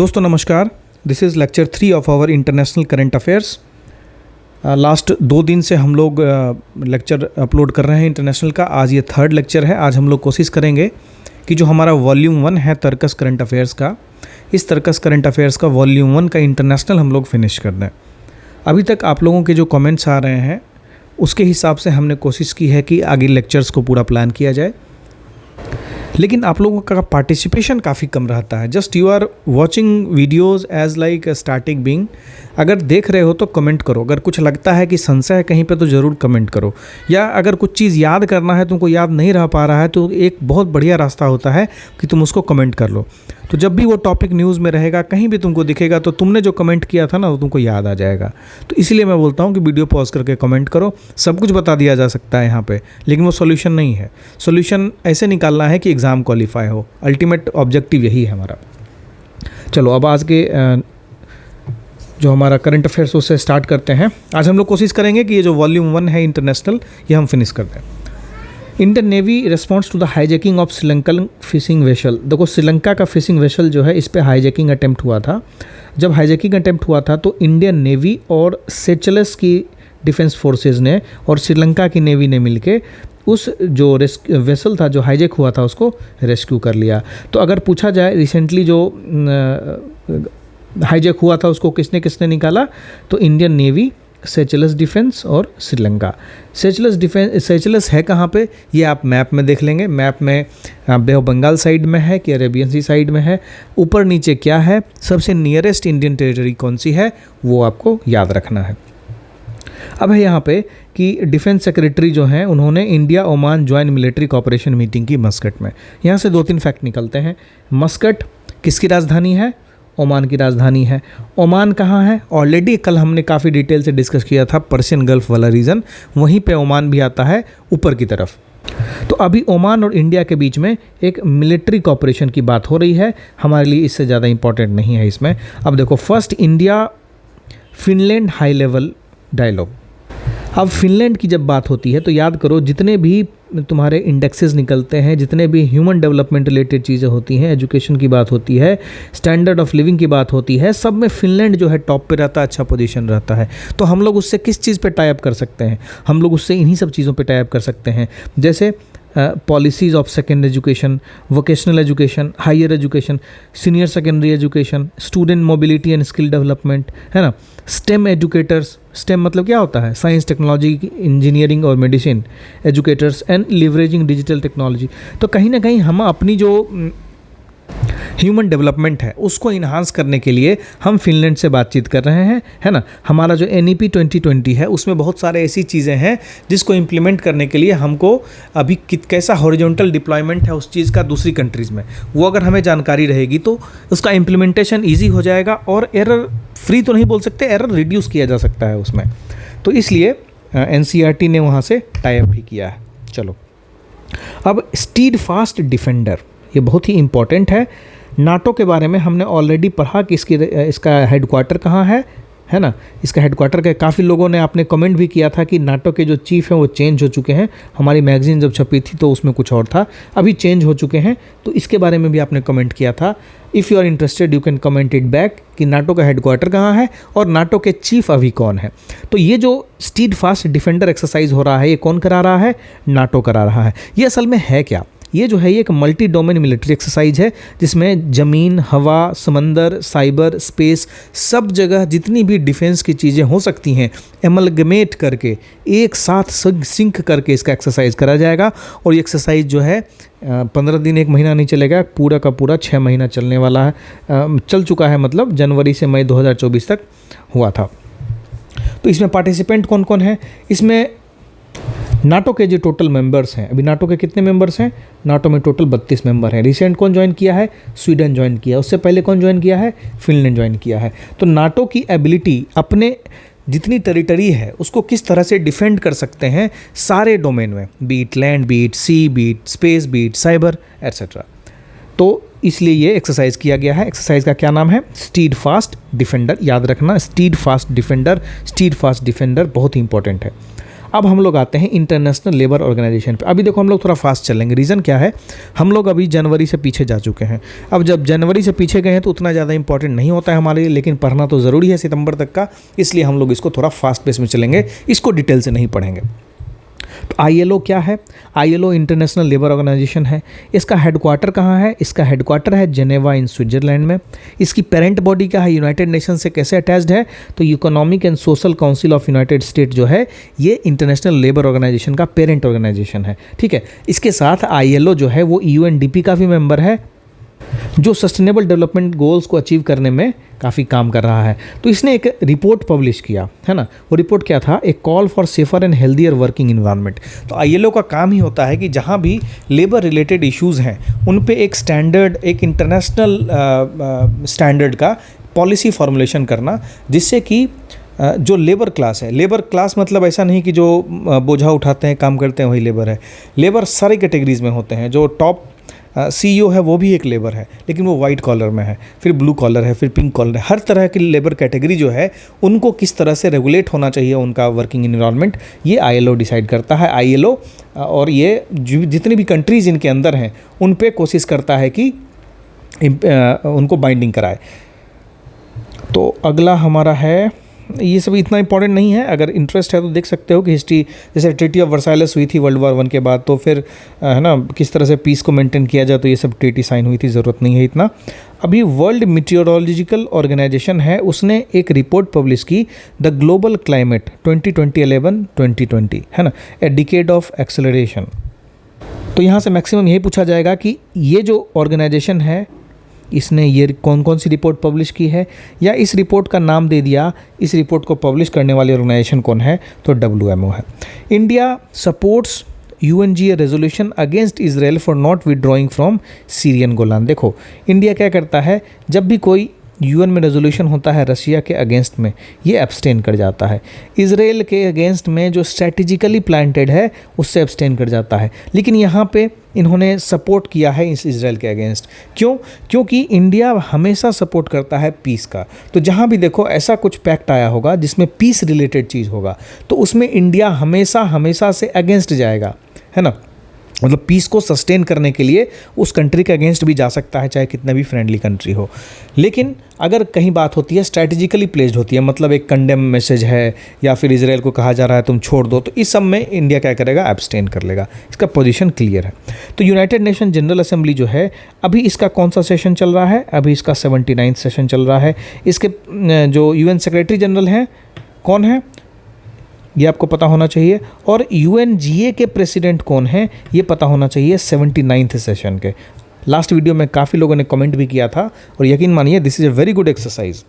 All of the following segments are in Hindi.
दोस्तों नमस्कार। This is lecture 3 of our international current affairs. Last 2 दिन से हम लोग लेक्चर अपलोड कर रहे हैं इंटरनेशनल का। आज ये 3rd लेक्चर है। आज हम लोग कोशिश करेंगे कि जो हमारा वॉल्यूम 1 है तर्कस करंट अफेयर्स का, इस तर्कस करंट अफेयर्स का वॉल्यूम 1 का इंटरनेशनल हम लोग फिनिश कर दें। अभी तक आप लोगों के जो कमेंट्स आ रहे हैं उसके हिसाब से हमने कोशिश की है कि आगे लेक्चर्स को पूरा प्लान किया जाए, लेकिन आप लोगों का पार्टिसिपेशन काफ़ी कम रहता है। Just you are watching videos as like static being. अगर देख रहे हो तो कमेंट करो, अगर कुछ लगता है कि संशय है कहीं पे तो ज़रूर कमेंट करो, या अगर कुछ चीज़ याद करना है तुमको याद नहीं रह पा रहा है तो एक बहुत बढ़िया रास्ता होता है कि तुम उसको कमेंट कर लो। तो जब भी वो टॉपिक न्यूज़ में रहेगा, कहीं भी तुमको दिखेगा, तो तुमने जो कमेंट किया था ना वो तुमको याद आ जाएगा। तो इसलिए मैं बोलता हूँ कि वीडियो पॉज करके कमेंट करो। सब कुछ बता दिया जा सकता है यहाँ पे, लेकिन वो सॉल्यूशन नहीं है। सॉल्यूशन ऐसे निकालना है कि एग्ज़ाम क्वालिफाई हो। अल्टीमेट ऑब्जेक्टिव यही है हमारा। चलो अब आज के जो हमारा करंट अफेयर्स उससे स्टार्ट करते हैं। आज हम लोग कोशिश करेंगे कि ये जो वॉल्यूम 1 है इंटरनेशनल, ये हम फिनिश कर दें। Indian navy response to the hijacking of Sri Lankan fishing vessel. देखो, श्रीलंका का फिशिंग वेसल जो है, इस पे हाईजैकिंग अटेम्प्ट हुआ था। जब हाईजैकिंग अटेम्प्ट हुआ था तो इंडियन नेवी और सेचेल्स की डिफेंस फोर्सेस ने और श्रीलंका की नेवी ने मिलके उस जो वेसल था जो हाईजैक हुआ था उसको रेस्क्यू कर लिया। तो अगर पूछा जाए रिसेंटली जो हाईजैक हुआ था उसको किसने किसने निकाला, तो इंडियन नेवी, सेचेल्स डिफेंस और श्रीलंका। सेचेल्स है कहाँ पे, ये आप मैप में देख लेंगे। मैप में बे ऑफ बंगाल साइड में है कि अरेबियन सी साइड में है, ऊपर नीचे क्या है, सबसे नियरेस्ट इंडियन टेरिटरी कौन सी है, वो आपको याद रखना है। अब है यहाँ पे कि डिफेंस सेक्रेटरी जो हैं उन्होंने India Oman joint military cooperation meeting की मस्कट में। यहाँ से 2-3 फैक्ट निकलते हैं। मस्कट किसकी राजधानी है? ओमान की राजधानी है। ओमान कहाँ है? ऑलरेडी कल हमने काफ़ी डिटेल से डिस्कस किया था, पर्शियन गल्फ वाला रीजन, वहीं पे ओमान भी आता है ऊपर की तरफ। तो अभी ओमान और इंडिया के बीच में एक मिलिट्री कोऑपरेशन की बात हो रही है। हमारे लिए इससे ज़्यादा इंपॉर्टेंट नहीं है इसमें। अब देखो, first India Finland high level dialogue. अब फिनलैंड की जब बात होती है तो याद करो, जितने भी तुम्हारे इंडेक्सेस निकलते हैं, जितने भी ह्यूमन डेवलपमेंट रिलेटेड चीज़ें होती हैं, एजुकेशन की बात होती है, स्टैंडर्ड ऑफ लिविंग की बात होती है, सब में फिनलैंड जो है टॉप पे रहता है, अच्छा पोजीशन रहता है। तो हम लोग उससे किस चीज़ पे टाई अप कर सकते हैं? हम लोग उससे इन्हीं सब चीज़ों पे टाई अप कर सकते हैं, जैसे policies of second education, vocational education, higher education, senior secondary education, student mobility and skill development, है ना। स्टेम एजुकेटर्स, स्टेम मतलब क्या होता है? साइंस, टेक्नोलॉजी, इंजीनियरिंग और medicine educators and leveraging digital technology. तो कहीं ना कहीं हम अपनी जो ह्यूमन डेवलपमेंट है उसको इन्हांस करने के लिए हम फिनलैंड से बातचीत कर रहे हैं, है ना। हमारा जो NEP 2020 है उसमें बहुत सारे ऐसी चीज़ें हैं जिसको इम्प्लीमेंट करने के लिए हमको अभी कैसा हॉरिजॉन्टल डिप्लॉयमेंट है उस चीज़ का दूसरी कंट्रीज़ में, वो अगर हमें जानकारी रहेगी तो उसका इम्प्लीमेंटेशन ईजी हो जाएगा और एरर फ्री तो नहीं बोल सकते, एरर रिड्यूस किया जा सकता है उसमें। तो इसलिए NCERT ने वहाँ से टाई अप भी किया है। चलो अब स्टीड फास्ट डिफेंडर, ये बहुत ही इम्पॉर्टेंट है। नाटो के बारे में हमने ऑलरेडी पढ़ा कि इसका हेडक्वार्टर कहाँ है ना। इसका हेडक्वार्टर का काफ़ी लोगों ने आपने कमेंट भी किया था कि नाटो के जो चीफ हैं वो चेंज हो चुके हैं। हमारी मैगजीन जब छपी थी तो उसमें कुछ और था, अभी चेंज हो चुके हैं। तो इसके बारे में भी आपने कमेंट किया था। If you are interested you can comment it back कि नाटो का हेडक्वार्टर कहाँ है और नाटो के चीफ अभी कौन है। तो ये जो स्टीड फास्ट डिफेंडर एक्सरसाइज हो रहा है, ये कौन करा रहा है? नाटो करा रहा है। ये असल में है क्या? ये जो है ये एक मल्टी डोमेन मिलिट्री एक्सरसाइज है जिसमें ज़मीन, हवा, समंदर, साइबर, स्पेस, सब जगह जितनी भी डिफेंस की चीज़ें हो सकती हैं एमलगमेट करके एक साथ सिंक करके इसका एक्सरसाइज करा जाएगा। और ये एक्सरसाइज जो है 15 दिन 1 महीना नहीं चलेगा, पूरा का पूरा 6 महीना चलने वाला है। चल चुका है, मतलब जनवरी से मई 2024 तक हुआ था। तो इसमें पार्टिसिपेंट कौन कौन है? इसमें नाटो के जो टोटल मेंबर्स हैं, अभी नाटो के कितने मेंबर्स हैं? नाटो में टोटल 32 मेंबर हैं। रिसेंट कौन ज्वाइन किया है? स्वीडन ज्वाइन किया। उससे पहले कौन ज्वाइन किया है? फिनलैंड ज्वाइन किया है। तो नाटो की एबिलिटी अपने जितनी टेरिटरी है उसको किस तरह से डिफेंड कर सकते हैं सारे डोमेन में, be it land, be it sea, be it space, be it cyber etcetera. तो इसलिए ये एक्सरसाइज किया गया है। एक्सरसाइज का क्या नाम है? Stead fast defender. याद रखना, stead fast defender, stead fast defender बहुत ही इंपॉर्टेंट है। अब हम लोग आते हैं इंटरनेशनल लेबर ऑर्गेनाइजेशन पे। अभी देखो हम लोग थोड़ा फास्ट चलेंगे, रीज़न क्या है, हम लोग अभी जनवरी से पीछे जा चुके हैं। अब जब जनवरी से पीछे गए हैं तो उतना ज़्यादा इंपॉर्टेंट नहीं होता है हमारे लिए, लेकिन पढ़ना तो ज़रूरी है सितंबर तक का, इसलिए हम लोग इसको थोड़ा फास्ट पेस में चलेंगे, इसको डिटेल से नहीं पढ़ेंगे। तो ILO क्या है? ILO इंटरनेशनल लेबर ऑर्गेनाइजेशन है। इसका हेडक्वार्टर कहाँ है? इसका हेडक्वार्टर है जेनेवा इन स्विट्जरलैंड में। इसकी पेरेंट बॉडी क्या है? यूनाइटेड नेशन से कैसे अटैच्ड है? तो economic and social council of United state जो है ये इंटरनेशनल लेबर ऑर्गेनाइजेशन का पेरेंट ऑर्गेनाइजेशन है, ठीक है। इसके साथ ILO जो है वो UNDP का भी मेंबर है, जो सस्टेनेबल डेवलपमेंट गोल्स को अचीव करने में काफ़ी काम कर रहा है। तो इसने एक रिपोर्ट पब्लिश किया है ना, वो रिपोर्ट क्या था? एक call for safer and healthier working environment. तो ILO का काम ही होता है कि जहाँ भी लेबर रिलेटेड इश्यूज़ हैं उन पे एक स्टैंडर्ड, एक इंटरनेशनल स्टैंडर्ड का पॉलिसी फॉर्मुलेशन करना, जिससे कि जो लेबर क्लास है, लेबर क्लास मतलब ऐसा नहीं कि जो बोझा उठाते हैं काम करते हैं वही लेबर है। लेबर सारी कैटेगरीज में होते हैं, जो टॉप CEO है वो भी एक लेबर है, लेकिन वो वाइट कॉलर में है, फिर ब्लू कॉलर है, फिर पिंक कॉलर है। हर तरह की लेबर कैटेगरी जो है उनको किस तरह से रेगुलेट होना चाहिए उनका वर्किंग इन्वायरमेंट, ये ILO डिसाइड करता है। ILO और ये जितनी भी कंट्रीज़ इनके अंदर हैं उन पे कोशिश करता है कि उनको बाइंडिंग कराए। तो अगला हमारा है, ये सब इतना इंपॉर्टेंट नहीं है, अगर इंटरेस्ट है तो देख सकते हो कि हिस्ट्री, जैसे ट्रीटी ऑफ वर्साइलेस हुई थी वर्ल्ड वॉर 1 के बाद, तो फिर है ना किस तरह से पीस को मेंटेन किया जाए, तो ये सब ट्रीटी साइन हुई थी, ज़रूरत नहीं है इतना। अभी वर्ल्ड मीटियोरोलॉजिकल ऑर्गेनाइजेशन है, उसने एक रिपोर्ट पब्लिश की, द ग्लोबल क्लाइमेट 2020-11-2020, है ना, ए डिकेड ऑफ एक्सेलरेशन। तो यहाँ से मैक्सिमम यही पूछा जाएगा कि ये जो ऑर्गेनाइजेशन है इसने ये कौन कौन सी रिपोर्ट पब्लिश की है, या इस रिपोर्ट का नाम दे दिया, इस रिपोर्ट को पब्लिश करने वाली ऑर्गेनाइजेशन कौन है, तो WMO है। India supports UNGA resolution against Israel for not withdrawing from Syrian Golan. देखो इंडिया क्या करता है, जब भी कोई UN में रेजोल्यूशन होता है रशिया के अगेंस्ट में, ये एब्सटेन कर जाता है। इजराइल के अगेंस्ट में जो स्ट्रैटेजिकली प्लांटेड है उससे एब्सटेन कर जाता है, लेकिन यहाँ पे इन्होंने सपोर्ट किया है इस इजराइल के अगेंस्ट। क्यों? क्योंकि इंडिया हमेशा सपोर्ट करता है पीस का। तो जहाँ भी देखो ऐसा कुछ पैक्ट आया होगा जिसमें पीस रिलेटेड चीज़ होगा, तो उसमें इंडिया हमेशा से अगेंस्ट जाएगा, है ना। मतलब पीस को सस्टेन करने के लिए उस कंट्री के अगेंस्ट भी जा सकता है, चाहे कितना भी फ्रेंडली कंट्री हो। लेकिन अगर कहीं बात होती है स्ट्रैटेजिकली प्लेस्ड होती है, मतलब एक कंडेम मैसेज है या फिर इजराइल को कहा जा रहा है तुम छोड़ दो, तो इस सब में इंडिया क्या करेगा? एब्सटेन कर लेगा। इसका पोजीशन क्लियर है। तो यूनाइटेड नेशन जनरल असेंबली जो है, अभी इसका कौन सा सेशन चल रहा है? अभी इसका 79वां सेशन चल रहा है। इसके जो UN सेक्रेटरी जनरल हैं कौन है, ये आपको पता होना चाहिए। और UNGA के प्रेसिडेंट कौन है, ये पता होना चाहिए 79वें सेशन के। लास्ट वीडियो में काफ़ी लोगों ने कमेंट भी किया था, और यकीन मानिए this is a very good exercise.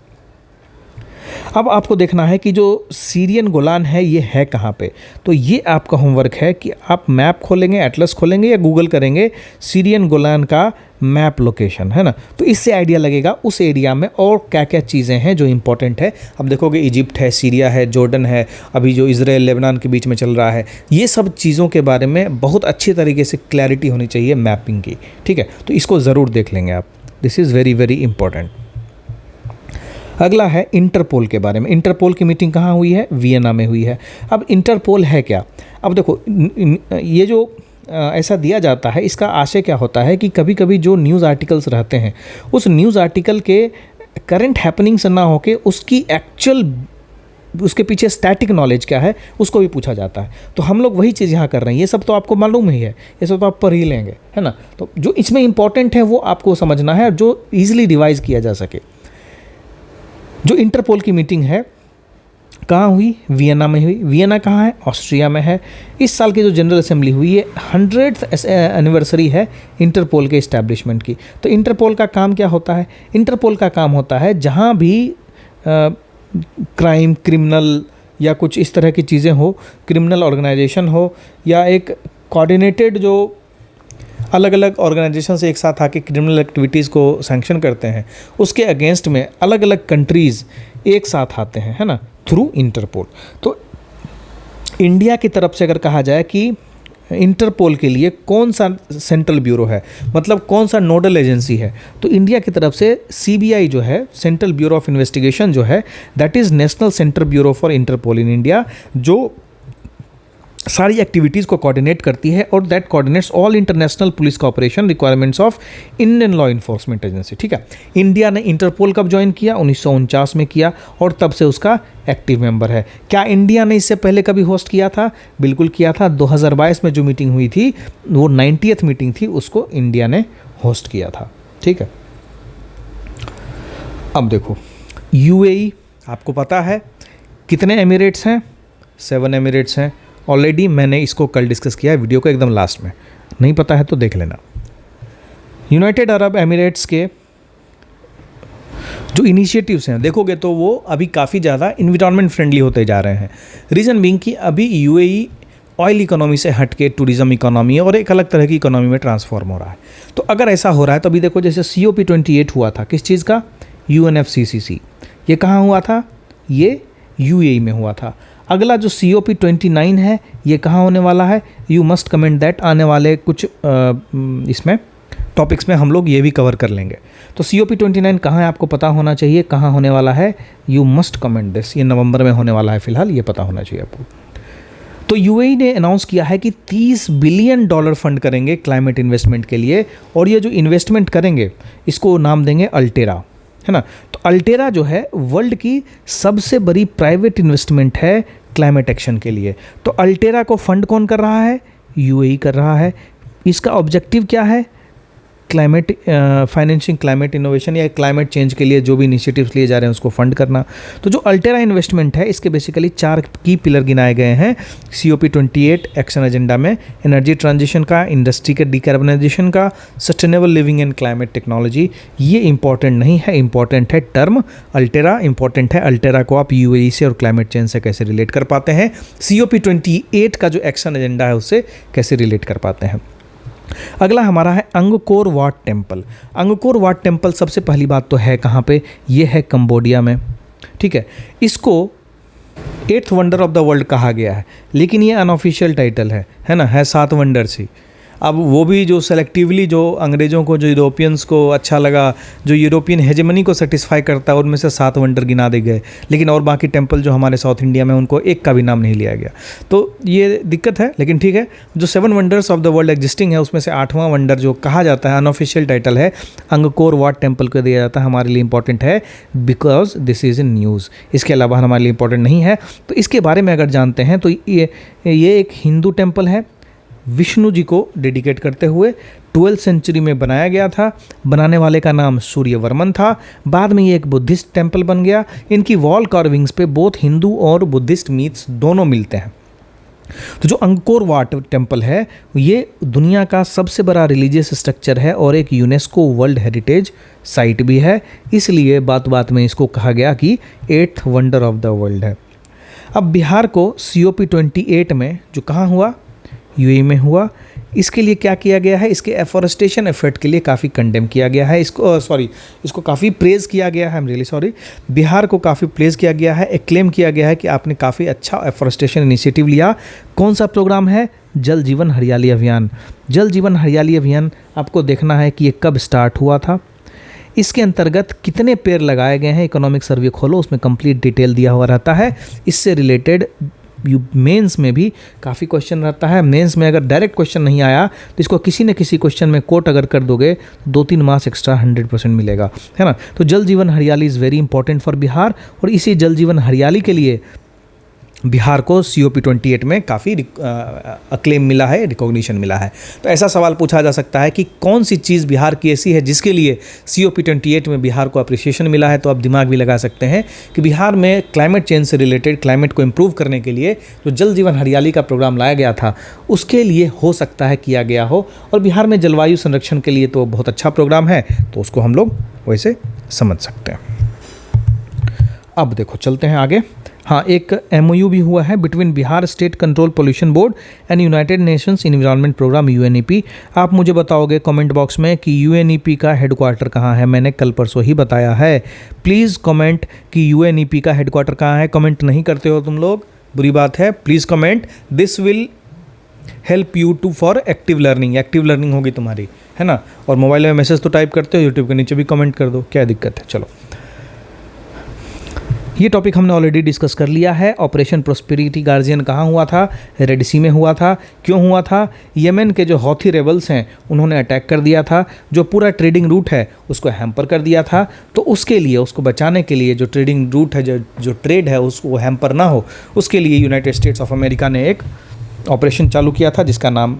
अब आपको देखना है कि जो सीरियन गोलान है ये है कहाँ पे। तो ये आपका होमवर्क है कि आप मैप खोलेंगे, एटलस खोलेंगे या गूगल करेंगे सीरियन गोलान का मैप लोकेशन, है ना। तो इससे आइडिया लगेगा उस एरिया में और क्या क्या चीज़ें हैं जो इंपॉर्टेंट है। अब देखोगे इजिप्ट है, सीरिया है, जॉर्डन है, अभी जो इजराइल लेबनान के बीच में चल रहा है, ये सब चीज़ों के बारे में बहुत अच्छी तरीके से क्लैरिटी होनी चाहिए मैपिंग की, ठीक है। तो इसको ज़रूर देख लेंगे आप, this is very very important. अगला है इंटरपोल के बारे में। इंटरपोल की मीटिंग कहाँ हुई है? वियना में हुई है। अब इंटरपोल है क्या? अब देखो ये जो ऐसा दिया जाता है, इसका आशय क्या होता है कि कभी कभी जो न्यूज़ आर्टिकल्स रहते हैं उस न्यूज़ आर्टिकल के करंट हैपनिंग्स ना होके उसकी एक्चुअल, उसके पीछे स्टैटिक नॉलेज क्या है उसको भी पूछा जाता है। तो हम लोग वही चीज़ यहाँ कर रहे हैं। ये सब तो आपको मालूम ही है, ये सब तो आप पढ़ ही लेंगे, है ना। तो जो इसमें इंपॉर्टेंट है वो आपको समझना है, और जो ईजिली रिवाइज किया जा सके। जो इंटरपोल की मीटिंग है कहाँ हुई? वियना में हुई। वियना कहाँ है? ऑस्ट्रिया में है। इस साल की जो जनरल असेंबली हुई है 100th एनिवर्सरी है इंटरपोल के इस्टेब्लिशमेंट की। तो इंटरपोल का काम क्या होता है? इंटरपोल का काम होता है जहाँ भी क्राइम, क्रिमिनल या कुछ इस तरह की चीज़ें हो, क्रिमिनल ऑर्गेनाइजेशन हो या एक कोऑर्डिनेटेड जो अलग अलग ऑर्गेनाइजेशन से एक साथ आके क्रिमिनल एक्टिविटीज़ को सैंक्शन करते हैं, उसके अगेंस्ट में अलग अलग कंट्रीज़ एक साथ आते हैं, है ना, थ्रू इंटरपोल। तो इंडिया की तरफ से अगर कहा जाए कि इंटरपोल के लिए कौन सा सेंट्रल ब्यूरो है, मतलब कौन सा नोडल एजेंसी है, तो इंडिया की तरफ से CBI जो है, सेंट्रल ब्यूरो ऑफ इन्वेस्टिगेशन जो है, that is national central bureau for Interpol in India, जो सारी एक्टिविटीज़ को कोऑर्डिनेट करती है और that coordinates all international police cooperation requirements of Indian law enforcement agency. ठीक है, इंडिया ने इंटरपोल कब ज्वाइन किया? 1949 में किया और तब से उसका एक्टिव मेंबर है। क्या इंडिया ने इससे पहले कभी होस्ट किया था? बिल्कुल किया था। 2022 में जो मीटिंग हुई थी वो 90th मीटिंग थी, उसको इंडिया ने होस्ट किया था। ठीक है, अब देखो यूएई, आपको पता है कितने एमिरेट्स हैं? 7 एमिरेट्स हैं। ऑलरेडी मैंने इसको कल डिस्कस किया है वीडियो को एकदम लास्ट में, नहीं पता है तो देख लेना। यूनाइटेड अरब एमिरेट्स के जो इनिशिएटिव्स हैं देखोगे तो वो अभी काफ़ी ज़्यादा इन्वायरमेंट फ्रेंडली होते जा रहे हैं। रीज़न बीइंग कि अभी यूएई ऑयल इकोनॉमी से हट के टूरिज़्म इकोनॉमी और एक अलग तरह की इकोनॉमी में ट्रांसफॉर्म हो रहा है। तो अगर ऐसा हो रहा है तो अभी देखो जैसे COP28 हुआ था, किस चीज़ का? UNFCCC। ये कहाँ हुआ था? ये यूएई में हुआ था। अगला जो COP29 है ये कहाँ होने वाला है? You must comment that. आने वाले कुछ इसमें टॉपिक्स में हम लोग ये भी कवर कर लेंगे। तो COP29 कहाँ है आपको पता होना चाहिए, कहाँ होने वाला है? You must comment this. ये नवंबर में होने वाला है, फिलहाल ये पता होना चाहिए आपको। तो यूएई ने अनाउंस किया है कि $30 बिलियन फंड करेंगे क्लाइमेट इन्वेस्टमेंट के लिए, और ये जो इन्वेस्टमेंट करेंगे इसको नाम देंगे अल्टेरा, है ना। तो अल्टेरा जो है वर्ल्ड की सबसे बड़ी प्राइवेट इन्वेस्टमेंट है क्लाइमेट एक्शन के लिए। तो अल्टेरा को फंड कौन कर रहा है? यूएई कर रहा है। इसका ऑब्जेक्टिव क्या है? क्लाइमेट फाइनेंशिंग क्लाइमेट इनोवेशन या क्लाइमेट चेंज के लिए जो भी इनिशिएटिव्स लिए जा रहे हैं उसको फंड करना। तो जो अल्टेरा इन्वेस्टमेंट है इसके बेसिकली 4 की पिलर गिनाए गए हैं COP28 एक्शन एजेंडा में। एनर्जी ट्रांजिशन का, इंडस्ट्री के डिकार्बनाइजेशन का, sustainable living and climate technology. ये इंपॉर्टेंट नहीं है, इंपॉर्टेंट है टर्म अल्टेरा। इंपॉर्टेंट है अल्टेरा को आप यूएई से और क्लाइमेट चेंज से कैसे रिलेट कर पाते हैं, COP28 का जो एक्शन एजेंडा है उससे कैसे रिलेट कर पाते हैं। अगला हमारा है Angkor Wat temple. Angkor Wat temple सबसे पहली बात तो है कहाँ पे? ये है कंबोडिया में। ठीक है, इसको 8th wonder of the world कहा गया है, लेकिन ये अनऑफिशियल टाइटल है ना, है 7 वंडर्स ही। अब वो भी जो सेलेक्टिवली जो अंग्रेज़ों को, जो यूरोपियंस को अच्छा लगा, जो यूरोपियन हेजेमनी को सेटिस्फाई करता है, उनमें से 7 वंडर गिना दे गए, लेकिन और बाकी टेम्पल जो हमारे साउथ इंडिया में उनको एक का भी नाम नहीं लिया गया। तो ये दिक्कत है, लेकिन ठीक है। जो 7 wonders of the world existing है उसमें से 8वां वंडर जो कहा जाता है, अनऑफिशियल टाइटल है, अंगकोर वाट टेम्पल को दिया जाता है। हमारे लिए इंपॉर्टेंट है because this is in news. इसके अलावा हमारे लिए इंपॉर्टेंट नहीं है। तो इसके बारे में अगर जानते हैं तो ये एक हिंदू टेम्पल है, विष्णु जी को डेडिकेट करते हुए 12th सेंचुरी में बनाया गया था। बनाने वाले का नाम सूर्यवर्मन था। बाद में ये एक बुद्धिस्ट टेम्पल बन गया। इनकी वॉल कार्विंग्स पे बोथ हिंदू और बुद्धिस्ट मीथ्स दोनों मिलते हैं। तो जो अंगकोर वाट टेम्पल है ये दुनिया का सबसे बड़ा रिलीजियस स्ट्रक्चर है और एक यूनेस्को वर्ल्ड हेरिटेज साइट भी है, इसलिए बात बात में इसको कहा गया कि 8th wonder of the world है। अब बिहार को COP28 में जो कहाँ हुआ, यूएई में हुआ, इसके लिए क्या किया गया है? इसके एफॉरेस्टेशन एफर्ट के लिए काफ़ी कंडेम किया गया है। इसको काफ़ी प्रेज़ किया गया है। I am really sorry, Bihar को काफ़ी प्रेज़ किया गया है, एक्लेम किया गया है कि आपने काफ़ी अच्छा एफॉरेस्टेशन इनिशिएटिव लिया। कौन सा प्रोग्राम है? जल जीवन हरियाली अभियान। जल जीवन हरियाली अभियान आपको देखना है कि ये कब स्टार्ट हुआ था, इसके अंतर्गत कितने पेड़ लगाए गए हैं। इकोनॉमिक सर्वे खोलो, उसमें कंप्लीट डिटेल दिया हुआ रहता है। इससे रिलेटेड मेंस में भी काफ़ी क्वेश्चन रहता है। मेंस में अगर डायरेक्ट क्वेश्चन नहीं आया तो इसको किसी न किसी क्वेश्चन में कोट अगर कर दोगे तो 2-3 मार्क्स एक्स्ट्रा 100% मिलेगा, है ना। तो जल जीवन हरियाली is very important for Bihar, और इसी जल जीवन हरियाली के लिए बिहार को COP28 में काफ़ी अक्लेम मिला है, रिकॉग्निशन मिला है। तो ऐसा सवाल पूछा जा सकता है कि कौन सी चीज़ बिहार की ऐसी है जिसके लिए COP28 में बिहार को अप्रिसिएशन मिला है। तो आप दिमाग भी लगा सकते हैं कि बिहार में क्लाइमेट चेंज से रिलेटेड, क्लाइमेट को इम्प्रूव करने के लिए जो जल जीवन हरियाली का प्रोग्राम लाया गया था उसके लिए हो सकता है किया गया हो। और बिहार में जलवायु संरक्षण के लिए तो बहुत अच्छा प्रोग्राम है, तो उसको हम लोग वैसे समझ सकते हैं। अब देखो चलते हैं आगे। हाँ, एक MOU भी हुआ है between Bihar state control pollution board and United Nations environment programme UNEP। आप मुझे बताओगे कमेंट बॉक्स में कि UNEP का हेडक्वार्टर कहाँ है। मैंने कल परसों ही बताया है। प्लीज़ कमेंट कि UNEP का हेडक्वार्टर कहाँ है। कमेंट नहीं करते हो तुम लोग, बुरी बात है। Please comment, this will help you to for active learning. Active learning होगी तुम्हारी, है ना। और मोबाइल में मैसेज तो टाइप करते हो, यूट्यूब के नीचे भी कमेंट कर दो, क्या दिक्कत है। चलो, ये टॉपिक हमने ऑलरेडी डिस्कस कर लिया है। ऑपरेशन प्रोस्पेरिटी गार्जियन कहाँ हुआ था? रेड सी में हुआ था। क्यों हुआ था? येमेन के जो हौथी रेबल्स हैं उन्होंने अटैक कर दिया था, जो पूरा ट्रेडिंग रूट है उसको हैम्पर कर दिया था। तो उसके लिए, उसको बचाने के लिए, जो ट्रेडिंग रूट है, जो ट्रेड है उसको हैम्पर ना हो, उसके लिए यूनाइटेड स्टेट्स ऑफ अमेरिका ने एक ऑपरेशन चालू किया था जिसका नाम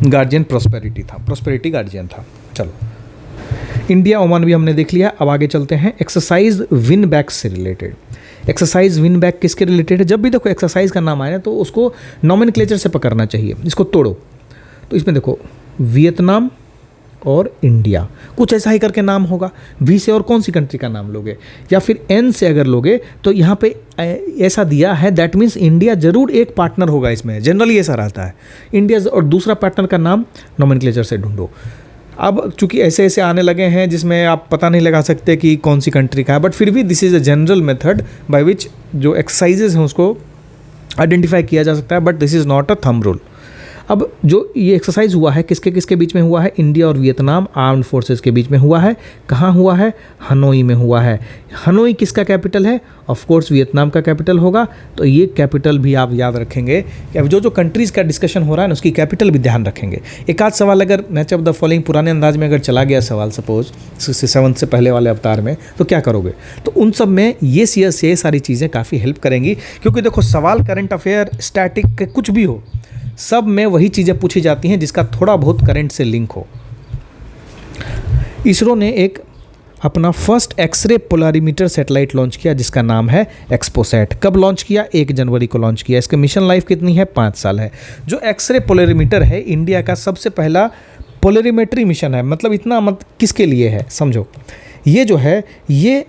गार्जियन प्रोस्पेरिटी गार्जियन था। चलो, इंडिया ओमान भी हमने देख लिया। अब आगे चलते हैं एक्सरसाइज विन बैक से रिलेटेड। एक्सरसाइज विन बैक किसके रिलेटेड है? जब भी देखो एक्सरसाइज का नाम आए ना तो उसको नॉमेनक्लेचर से पकड़ना चाहिए, इसको तोड़ो। तो इसमें देखो वियतनाम और इंडिया, कुछ ऐसा ही करके नाम होगा। वी से और कौन सी कंट्री का नाम लोगे, या फिर एन से अगर लोगे तो यहाँ पे ऐसा दिया है, दैट मीन्स इंडिया जरूर एक पार्टनर होगा इसमें, जनरली ऐसा रहता है। इंडिया और दूसरा पार्टनर का नाम नॉमेनक्लेचर से ढूंढो। अब चूंकि ऐसे ऐसे आने लगे हैं जिसमें आप पता नहीं लगा सकते कि कौन सी कंट्री का है, बट फिर भी this is a general method by which जो एक्सरसाइजेज हैं उसको आइडेंटिफाई किया जा सकता है, but this is not a thumb rule. अब जो ये एक्सरसाइज हुआ है किसके किसके बीच में हुआ है? इंडिया और वियतनाम आर्म्ड फोर्सेस के बीच में हुआ है। कहाँ हुआ है? हनोई में हुआ है। हनोई किसका कैपिटल है? ऑफ कोर्स वियतनाम का कैपिटल होगा। तो ये कैपिटल भी आप याद रखेंगे कि अब जो कंट्रीज़ का डिस्कशन हो रहा है ना उसकी कैपिटल भी ध्यान रखेंगे। एक आध सवाल अगर नेचर ऑफ द फॉलोइंग पुराने अंदाज में अगर चला गया सवाल, सपोज 67 से पहले वाले अवतार में, तो क्या करोगे? तो उन सब में ये सारी चीज़ें काफ़ी हेल्प करेंगी, क्योंकि देखो सवाल करंट अफेयर, स्टैटिक, कुछ भी हो, सब में वही चीज़ें पूछी जाती हैं जिसका थोड़ा बहुत करंट से लिंक हो। इसरो ने एक अपना first x-ray polarimeter satellite launch किया जिसका नाम है एक्सपोसैट। कब लॉन्च किया? 1 जनवरी को लॉन्च किया। इसका मिशन लाइफ कितनी है? 5 साल है। जो एक्सरे पोलरीमीटर है इंडिया का सबसे पहला पोलरीमेट्री मिशन है। मतलब इतना किसके लिए है समझो। ये जो है ये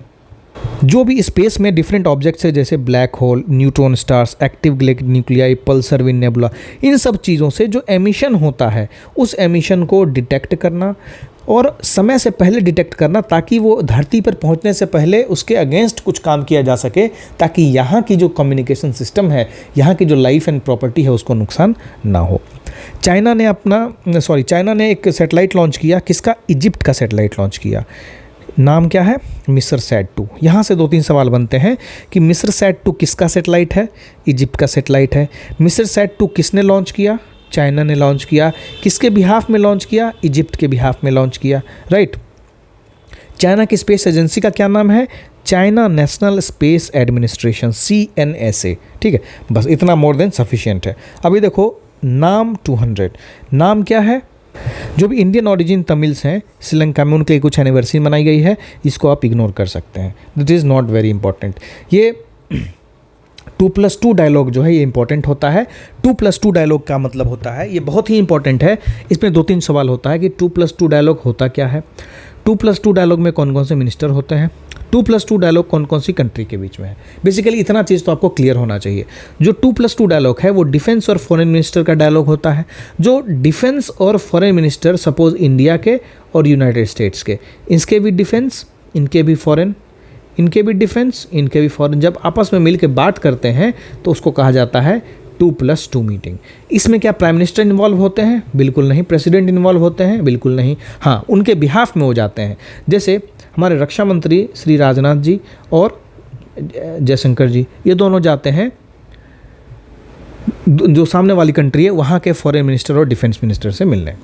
जो भी स्पेस में डिफरेंट ऑब्जेक्ट्स है जैसे black hole, neutron stars, active galactic nuclei, pulsar wind nebula, इन सब चीज़ों से जो एमिशन होता है उस एमिशन को डिटेक्ट करना और समय से पहले डिटेक्ट करना, ताकि वो धरती पर पहुंचने से पहले उसके अगेंस्ट कुछ काम किया जा सके, ताकि यहाँ की जो कम्युनिकेशन सिस्टम है, यहाँ की जो लाइफ एंड प्रॉपर्टी है उसको नुकसान ना हो। चाइना ने एक सैटेलाइट लॉन्च किया। किसका? इजिप्ट का सैटेलाइट लॉन्च किया। नाम क्या है? मिस्र सैट 2। यहाँ से 2-3 सवाल बनते हैं कि मिस्र सैट 2 किसका सैटेलाइट है? इजिप्ट का सैटेलाइट है। मिस्र सैट 2 किसने लॉन्च किया? चाइना ने लॉन्च किया। किसके बिहाफ में लॉन्च किया? इजिप्ट के बिहाफ में लॉन्च किया, राइट। चाइना की स्पेस एजेंसी का क्या नाम है? China national space administration, CNSA। ठीक है, बस इतना मोर देन सफिशिएंट है। अभी देखो नाम 200, नाम क्या है? जो भी इंडियन ओरिजिन तमिल्स हैं श्रीलंका में उनके कुछ एनिवर्सरी मनाई गई है, इसको आप इग्नोर कर सकते हैं, that is not very important. ये 2+2 डायलॉग जो है ये इंपॉर्टेंट होता है। 2+2 डायलॉग का मतलब होता है, ये बहुत ही इंपॉर्टेंट है। इसमें 2-3 सवाल होता है कि 2+2 डायलॉग होता क्या है, 2+2 डायलॉग में कौन कौन से मिनिस्टर होते हैं, 2+2 डायलॉग कौन कौन सी कंट्री के बीच में है। बेसिकली इतना चीज़ तो आपको क्लियर होना चाहिए। जो 2+2 डायलॉग है वो डिफेंस और फॉरेन मिनिस्टर का डायलॉग होता है। जो डिफेंस और फॉरेन मिनिस्टर, सपोज इंडिया के और यूनाइटेड स्टेट्स के, इसके भी डिफेंस, इनके भी फॉरेन, इनके भी डिफेंस, इनके भी फॉरेन, जब आपस में मिल के बात करते हैं तो उसको कहा जाता है 2+2 मीटिंग। इसमें क्या प्राइम मिनिस्टर इन्वॉल्व होते हैं? बिल्कुल नहीं। प्रेसिडेंट इन्वॉल्व होते हैं? बिल्कुल नहीं। हाँ, उनके बिहाफ में हो जाते हैं। जैसे हमारे रक्षा मंत्री श्री राजनाथ जी और जयशंकर जी, ये दोनों जाते हैं जो सामने वाली कंट्री है वहाँ के फॉरेन मिनिस्टर और डिफेंस मिनिस्टर से मिलने।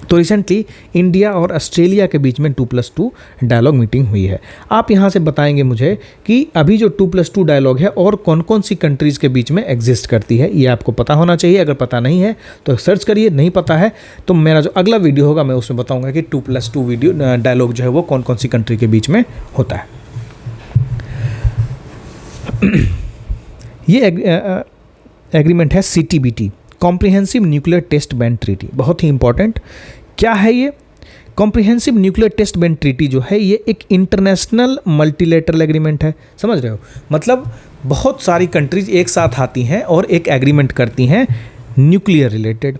तो रिसेंटली इंडिया और ऑस्ट्रेलिया के बीच में 2+2 डायलॉग मीटिंग हुई है। आप यहाँ से बताएंगे मुझे कि अभी जो 2+2 डायलॉग है और कौन कौन सी कंट्रीज़ के बीच में एग्जिस्ट करती है, ये आपको पता होना चाहिए। अगर पता नहीं है तो सर्च करिए, नहीं पता है तो मेरा जो अगला वीडियो होगा मैं उसमें बताऊँगा कि 2+2 वीडियो डायलॉग जो है वो कौन कौन सी कंट्री के बीच में होता है। ये एग्रीमेंट है CTBT, comprehensive nuclear test ban treaty, बहुत ही इंपॉर्टेंट। क्या है ये? Comprehensive nuclear test ban treaty जो है ये एक इंटरनेशनल मल्टीलेटरल एग्रीमेंट है, समझ रहे हो? मतलब बहुत सारी कंट्रीज एक साथ आती हैं और एक एग्रीमेंट करती हैं न्यूक्लियर रिलेटेड।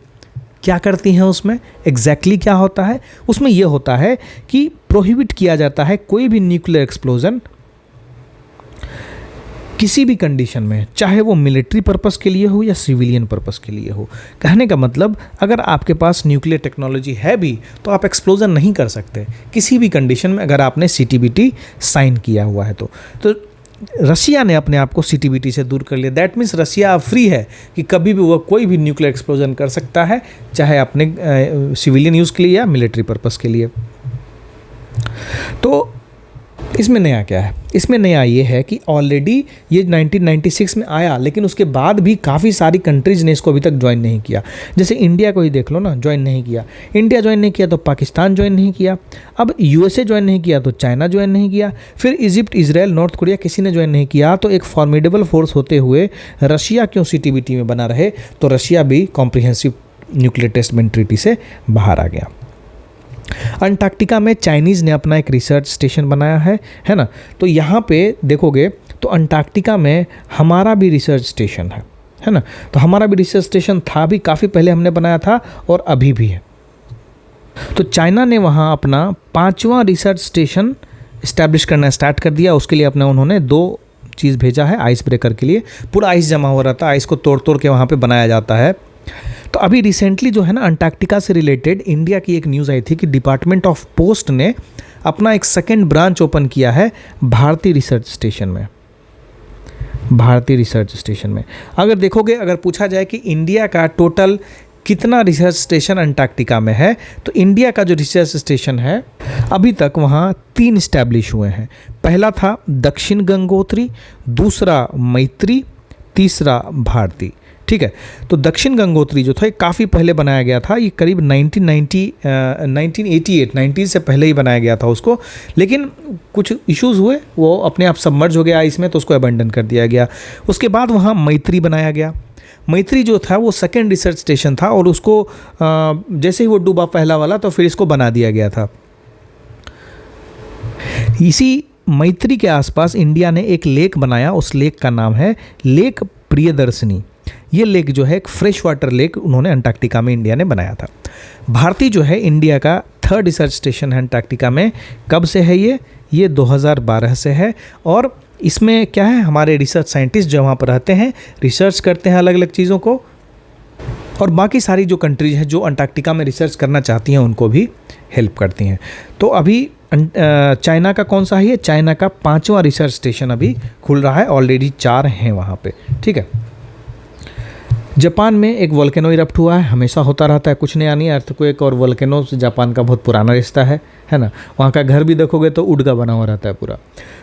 क्या करती हैं उसमें? एग्जैक्टली क्या होता है उसमें? ये होता है कि प्रोहिबिट किया जाता है कोई भी न्यूक्लियर एक्सप्लोजन किसी भी कंडीशन में, चाहे वो मिलिट्री पर्पस के लिए हो या सिविलियन पर्पस के लिए हो। कहने का मतलब अगर आपके पास न्यूक्लियर टेक्नोलॉजी है भी तो आप एक्सप्लोजन नहीं कर सकते किसी भी कंडीशन में, अगर आपने CTBT साइन किया हुआ है तो रशिया ने अपने आप को CTBT से दूर कर लिया। दैट मीन्स रशिया अब फ्री है कि कभी भी वो कोई भी न्यूक्लियर एक्सप्लोजन कर सकता है, चाहे अपने सिविलियन यूज़ के लिए या मिलिट्री पर्पस के लिए। तो इसमें नया क्या है? इसमें नया ये है कि ऑलरेडी ये 1996 में आया, लेकिन उसके बाद भी काफ़ी सारी कंट्रीज़ ने इसको अभी तक ज्वाइन नहीं किया। जैसे इंडिया को ही देख लो ना, ज्वाइन नहीं किया। इंडिया ज्वाइन नहीं किया तो पाकिस्तान ज्वाइन नहीं किया, अब USA ज्वाइन नहीं किया तो चाइना ज्वाइन नहीं किया, फिर इजिप्ट, इजराइल, नॉर्थ कोरिया किसी ने ज्वाइन नहीं किया। तो एक फॉर्मिडेबल फोर्स होते हुए रशिया क्यों CTBT में बना रहे? तो रशिया भी comprehensive nuclear test ban treaty से बाहर आ गया। अंटार्कटिका में चाइनीज़ ने अपना एक रिसर्च स्टेशन बनाया है ना। तो यहाँ पे देखोगे तो अंटार्कटिका में हमारा भी रिसर्च स्टेशन है ना। तो हमारा भी रिसर्च स्टेशन था भी, काफ़ी पहले हमने बनाया था और अभी भी है। तो चाइना ने वहाँ अपना 5वां रिसर्च स्टेशन इस्टेब्लिश करना स्टार्ट कर दिया। उसके लिए उन्होंने 2 चीज़ भेजा है आइस ब्रेकर के लिए। पूरा आइस जमा हो रहा था, आइस को तोड़ तोड़ के वहाँ पे बनाया जाता है। तो अभी रिसेंटली जो है ना, अंटार्कटिका से रिलेटेड इंडिया की एक न्यूज़ आई थी कि डिपार्टमेंट ऑफ पोस्ट ने अपना एक सेकेंड ब्रांच ओपन किया है भारतीय रिसर्च स्टेशन में। भारतीय रिसर्च स्टेशन में अगर देखोगे, अगर पूछा जाए कि इंडिया का टोटल कितना रिसर्च स्टेशन अंटार्कटिका में है, तो इंडिया का जो रिसर्च स्टेशन है अभी तक वहाँ 3 इस्टेब्लिश हुए हैं। पहला था दक्षिण गंगोत्री, दूसरा मैत्री, तीसरा भारती। ठीक है, तो दक्षिण गंगोत्री जो था ये काफ़ी पहले बनाया गया था। ये करीब 1988 से पहले ही बनाया गया था उसको, लेकिन कुछ इश्यूज़ हुए, वो अपने आप सबमर्ज हो गया इसमें, तो उसको अबेंडन कर दिया गया। उसके बाद वहाँ मैत्री बनाया गया। मैत्री जो था वो सेकेंड रिसर्च स्टेशन था और उसको जैसे ही वो डूबा पहला वाला, तो फिर इसको बना दिया गया था। इसी मैत्री के आसपास इंडिया ने एक लेक बनाया, उस लेक का नाम है लेक प्रियदर्शनी। ये लेक जो है एक फ्रेश वाटर लेक उन्होंने अंटार्कटिका में इंडिया ने बनाया था। भारती जो है इंडिया का 3rd रिसर्च स्टेशन है अंटार्कटिका में। कब से है ये 2012 से है। और इसमें क्या है, हमारे रिसर्च साइंटिस्ट जो वहाँ पर रहते हैं, रिसर्च करते हैं अलग अलग चीज़ों को, और बाकी सारी जो कंट्रीज हैं जो अंटार्कटिका में रिसर्च करना चाहती हैं उनको भी हेल्प करती हैं। तो अभी चाइना का कौन सा है? चाइना का 5वां रिसर्च स्टेशन अभी खुल रहा है, ऑलरेडी 4 हैं वहाँ पे। ठीक है, जापान में एक वोल्केनो इरप्ट हुआ है, हमेशा होता रहता है, कुछ नया नहीं। अर्थक्वेक और वोल्केनो से जापान का बहुत पुराना रिश्ता है ना। वहाँ का घर भी देखोगे तो वुड का बना हुआ रहता है पूरा।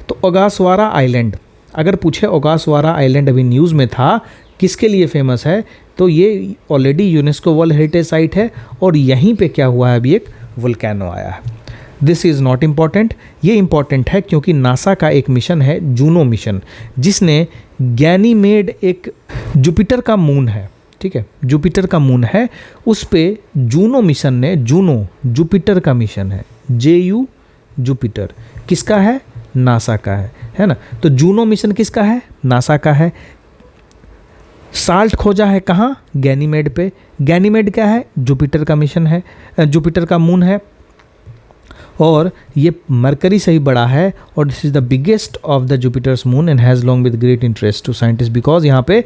तो ओगासवारा आइलैंड, अगर पूछे ओगासवारा आइलैंड अभी न्यूज़ में था, किसके लिए फेमस है? तो ये already UNESCO world heritage site है और यहीं पे क्या हुआ है, अभी एक वोल्केनो आया है। This is not important. ये इम्पॉर्टेंट है क्योंकि नासा का एक मिशन है जूनो मिशन, जिसने गैनीमेड, एक जुपिटर का मून है, ठीक है, जुपिटर का मून है, उस पे जूनो मिशन ने, जूनो जुपिटर का मिशन है, JU जुपिटर किसका है? नासा का है ना। तो जूनो मिशन किसका है? नासा का है। साल्ट खोजा है कहाँ? गैनीमेड पे। गैनीमेड क्या है? जुपिटर का मिशन है, जुपिटर का मून है, और ये मरकरी से ही बड़ा है। और this is the biggest of the Jupiter's moon and has long with great interest to scientist, because यहाँ पे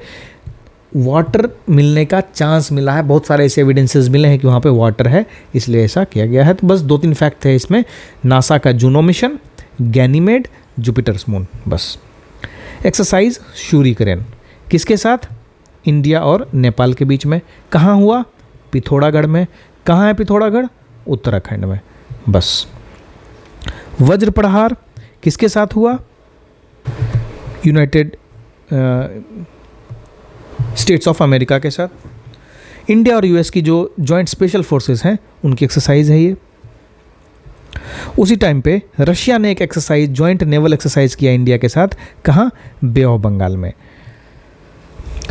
वाटर मिलने का चांस मिला है। बहुत सारे ऐसे एविडेंसेस मिले हैं कि वहाँ पे वाटर है, इसलिए ऐसा किया गया है। तो बस 2-3 फैक्ट थे इसमें, नासा का Juno mission, Ganymede, Jupiter's moon, बस। एक्सरसाइज शूरिकरेन किसके साथ? इंडिया और नेपाल के बीच में। कहाँ हुआ? पिथौरागढ़ में। कहाँ है पिथौरागढ़? उत्तराखंड में, बस। वज्र प्रहार किसके साथ हुआ? यूनाइटेड स्टेट्स ऑफ अमेरिका के साथ। इंडिया और US की जो जॉइंट स्पेशल फोर्सेस हैं उनकी एक्सरसाइज है ये। उसी टाइम पे रशिया ने एक एक्सरसाइज, जॉइंट नेवल एक्सरसाइज किया इंडिया के साथ। कहाँ? बे ऑफ बंगाल में।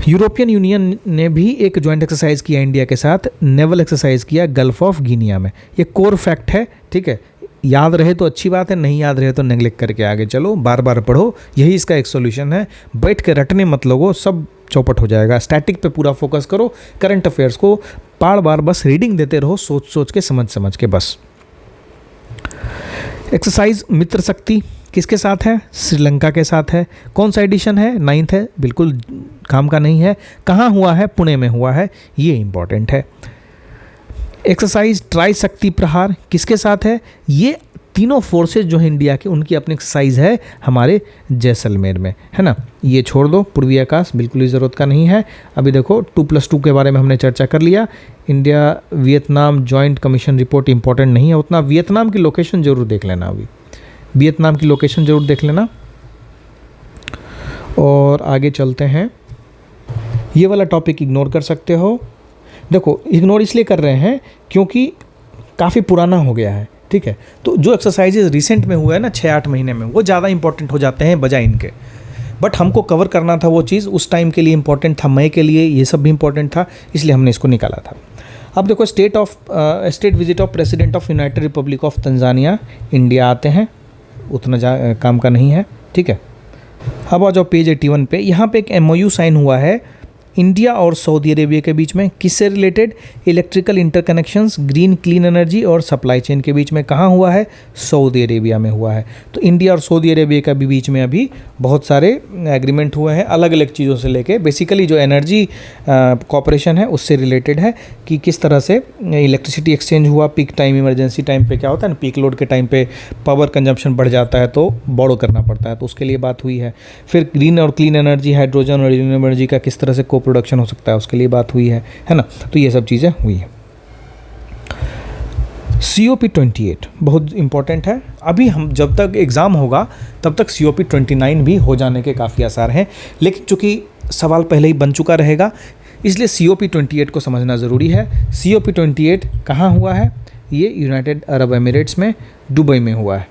यूरोपियन यूनियन ने भी एक जॉइंट एक्सरसाइज किया इंडिया के साथ, नेवल एक्सरसाइज किया गल्फ ऑफ गिनिया में। ये कोर फैक्ट है, ठीक है, याद रहे तो अच्छी बात है, नहीं याद रहे तो नेगलेक्ट करके आगे चलो, बार बार पढ़ो, यही इसका एक सॉल्यूशन है। बैठ के रटने मत लोगो, सब चौपट हो जाएगा। स्टैटिक पे पूरा फोकस करो, करंट अफेयर्स को बार बार बस रीडिंग देते रहो, सोच सोच के, समझ समझ के, बस। एक्सरसाइज मित्र शक्ति किसके साथ है? श्रीलंका के साथ है। कौन सा एडिशन है? 9th है, बिल्कुल काम का नहीं है। कहाँ हुआ है? पुणे में हुआ है, ये इंपॉर्टेंट है। एक्सरसाइज ट्राई शक्ति प्रहार किसके साथ है? ये तीनों फोर्सेज जो है इंडिया के, उनकी अपनी एक्सरसाइज है हमारे जैसलमेर में, है ना। ये छोड़ दो, पूर्वी आकाश बिल्कुल ही ज़रूरत का नहीं है। अभी देखो 2+2 के बारे में हमने चर्चा कर लिया। India Vietnam joint commission report important नहीं है उतना। वियतनाम की लोकेशन जरूर देख लेना, अभी वियतनाम की लोकेशन जरूर देख लेना। और आगे चलते हैं, ये वाला टॉपिक इग्नोर कर सकते हो। देखो इग्नोर इसलिए कर रहे हैं क्योंकि काफ़ी पुराना हो गया है, ठीक है। तो जो एक्सरसाइजेज रिसेंट में हुआ है ना 6-8 महीने में, वो ज़्यादा इंपॉर्टेंट हो जाते हैं बजाय इनके। बट हमको कवर करना था वो चीज़, उस टाइम के लिए इंपॉर्टेंट था, मई के लिए ये सब भी इंपॉर्टेंट था, इसलिए हमने इसको निकाला था। अब देखो state visit of president of United Republic of Tanzania India आते हैं, उतना काम का नहीं है, ठीक है। अब आ जाओ पेज 81 पे। यहाँ पे एक MOU साइन हुआ है इंडिया और सऊदी अरेबिया के बीच में। किससे related? Electrical interconnections, green clean energy और सप्लाई चेन के बीच में। कहाँ हुआ है? सऊदी अरेबिया में हुआ है। तो इंडिया और सऊदी अरेबिया के भी बीच में अभी बहुत सारे एग्रीमेंट हुए हैं, अलग अलग चीज़ों से लेके। बेसिकली जो एनर्जी कॉपरेशन है उससे रिलेटेड है कि किस तरह से इलेक्ट्रिसिटी एक्सचेंज हुआ। पीक टाइम, इमरजेंसी टाइम पे क्या होता है ना, पीक लोड के टाइम पे पावर कंजम्पशन बढ़ जाता है तो बोरो करना पड़ता है, तो उसके लिए बात हुई है। फिर ग्रीन और क्लीन एनर्जी, हाइड्रोजन और रिन्यूएबल एनर्जी का किस तरह से प्रोडक्शन हो सकता है, उसके लिए बात हुई है ना। तो ये सब चीज़ें हुई है। COP28 बहुत इंपॉर्टेंट है। अभी हम जब तक एग्ज़ाम होगा तब तक COP29 भी हो जाने के काफ़ी आसार हैं, लेकिन चूंकि सवाल पहले ही बन चुका रहेगा इसलिए COP28 को समझना ज़रूरी है। COP28 कहाँ हुआ है? ये यूनाइटेड अरब एमिरेट्स में, दुबई में हुआ है।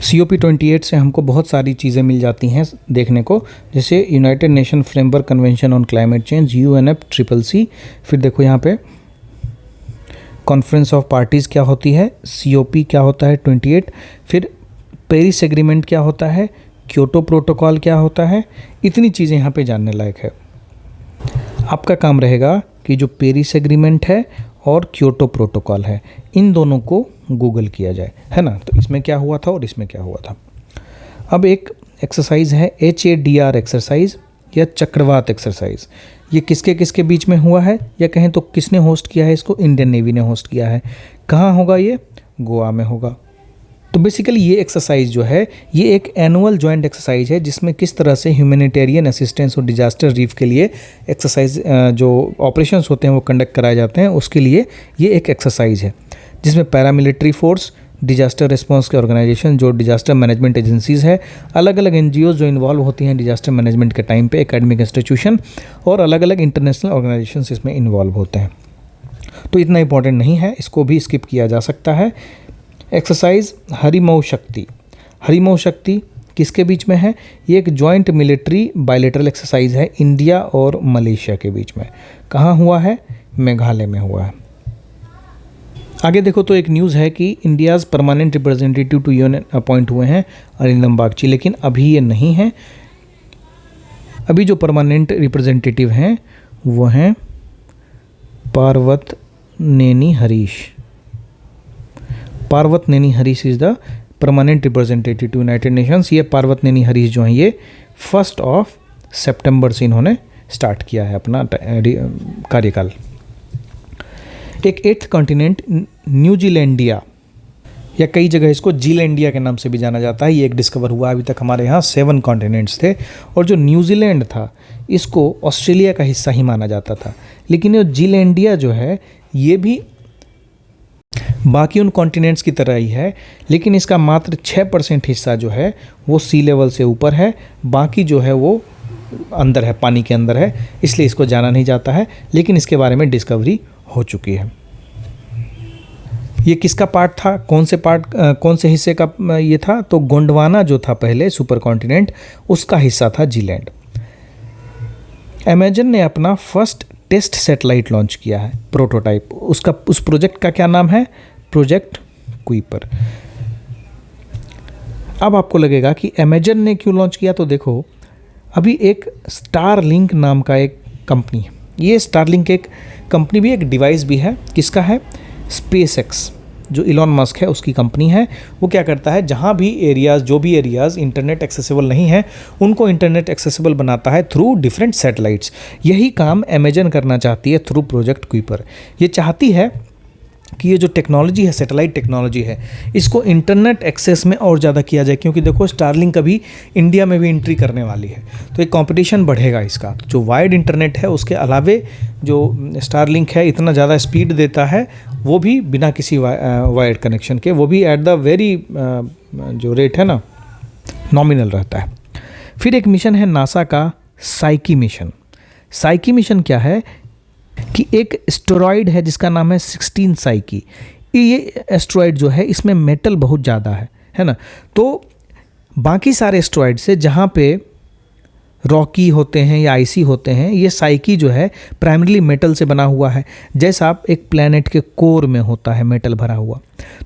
COP28 से हमको बहुत सारी चीज़ें मिल जाती हैं देखने को, जैसे United nation framework convention on climate change, UNFCCC। फिर देखो यहाँ पे कॉन्फ्रेंस ऑफ पार्टीज़ क्या होती है, COP क्या होता है 28। फिर पेरिस एग्रीमेंट क्या होता है, क्योटो प्रोटोकॉल क्या होता है। इतनी चीज़ें यहाँ पे जानने लायक है। आपका काम रहेगा कि जो पेरिस एग्रीमेंट है और क्योटो प्रोटोकॉल है, इन दोनों को गूगल किया जाए, है ना। तो इसमें क्या हुआ था और इसमें क्या हुआ था। अब एक एक्सरसाइज है HADR एक्सरसाइज या चक्रवात एक्सरसाइज। ये किसके किसके बीच में हुआ है, या कहें तो किसने होस्ट किया है इसको? इंडियन नेवी ने होस्ट किया है। कहाँ होगा ये? गोवा में होगा। तो बेसिकली ये एक्सरसाइज जो है ये एक एनुअल जॉइंट एक्सरसाइज है जिसमें किस तरह से ह्यूमैनिटेरियन असिस्टेंस और डिजास्टर रिलीफ के लिए एक्सरसाइज जो ऑपरेशंस होते हैं वो कंडक्ट कराए जाते हैं, उसके लिए ये एक एक्सरसाइज है जिसमें पैरामिलिट्री फोर्स, डिजास्टर रिस्पांस के ऑर्गेनाइजेशन, जो डिजास्टर मैनेजमेंट एजेंसीज़ है, अलग अलग NGOs जो इन्वॉल्व होती हैं डिजास्टर मैनेजमेंट के टाइम पे, एकेडमिक इंस्टीट्यूशन और अलग अलग इंटरनेशनल ऑर्गेनाइजेशंस इसमें इन्वॉल्व होते हैं। तो इतना इंपॉर्टेंट नहीं है, इसको भी स्किप किया जा सकता है। एक्सरसाइज हरिमऊ शक्ति। हरिमऊ शक्ति किसके बीच में है? ये एक जॉइंट मिलिट्री बायलैटरल एक्सरसाइज है इंडिया और मलेशिया के बीच में। कहाँ हुआ है? मेघालय में हुआ है। आगे देखो तो एक न्यूज़ है कि India's permanent representative to UN appoint हुए हैं अरिंदम बागची, लेकिन अभी ये नहीं है। अभी जो परमानेंट रिप्रेजेंटेटिव हैं वो हैं Parvathaneni Harish. Parvathaneni Harish is the permanent representative to United Nations. ये पार्वत नेनी हरीश जो हैं ये 1 सितंबर से इन्होंने स्टार्ट किया है अपना कार्यकाल। एक 8th कॉन्टिनेंट न्यूजीलैंडिया, या कई जगह इसको जीलैंडिया के नाम से भी जाना जाता है, ये एक डिस्कवर हुआ। अभी तक हमारे यहाँ 7 कॉन्टिनेंट्स थे और जो न्यूजीलैंड था इसको ऑस्ट्रेलिया का हिस्सा ही माना जाता था, लेकिन ये जीलैंडिया जो है ये भी बाकी उन कॉन्टिनेंट्स की तरह ही है, लेकिन इसका मात्र 6% हिस्सा जो है वो सी लेवल से ऊपर है, बाकी जो है वो अंदर है, पानी के अंदर है, इसलिए इसको जाना नहीं जाता है, लेकिन इसके बारे में डिस्कवरी हो चुकी है। ये किसका पार्ट था, कौन से हिस्से का ये था? तो गोंडवाना जो था पहले सुपर कॉन्टिनेंट, उसका हिस्सा था जीलैंड। अमेजन ने अपना फर्स्ट टेस्ट सैटेलाइट लॉन्च किया है, प्रोटोटाइप। उस प्रोजेक्ट का क्या नाम है? Project Kuiper. अब आपको लगेगा कि अमेजन ने क्यों लॉन्च किया, तो देखो अभी एक स्टारलिंक नाम का एक कंपनी है। ये स्टारलिंक एक कंपनी भी, एक डिवाइस भी है। किसका है? SpaceX। जो इलॉन मस्क है उसकी कंपनी है, वो क्या करता है, जहाँ भी एरियाज़, जो भी एरियाज़ इंटरनेट एक्सेसिबल नहीं है उनको इंटरनेट एक्सेसिबल बनाता है थ्रू डिफरेंट सैटेलाइट्स। यही काम अमेजन करना चाहती है थ्रू प्रोजेक्ट कुइपर। ये चाहती है कि ये जो टेक्नोलॉजी है, सैटेलाइट टेक्नोलॉजी है, इसको इंटरनेट एक्सेस में और ज़्यादा किया जाए, क्योंकि देखो स्टारलिंक अभी इंडिया में भी एंट्री करने वाली है, तो एक कंपटीशन बढ़ेगा इसका। जो वाइड इंटरनेट है उसके अलावे जो स्टारलिंक है इतना ज़्यादा स्पीड देता है, वो भी बिना किसी वायर्ड कनेक्शन के, वो भी एट द वेरी जो रेट है ना, नॉमिनल रहता है। फिर एक मिशन है नासा का साइकी मिशन। साइकी मिशन क्या है कि एक एस्टेरॉयड है जिसका नाम है 16 साइकी। ये एस्टेरॉयड जो है इसमें मेटल बहुत ज़्यादा है ना, तो बाकी सारे एस्टेरॉयड से जहाँ पे रॉकी होते हैं या आइसी होते हैं, ये साइकी जो है प्राइमरीली मेटल से बना हुआ है, जैसा आप एक प्लैनेट के कोर में होता है मेटल भरा हुआ।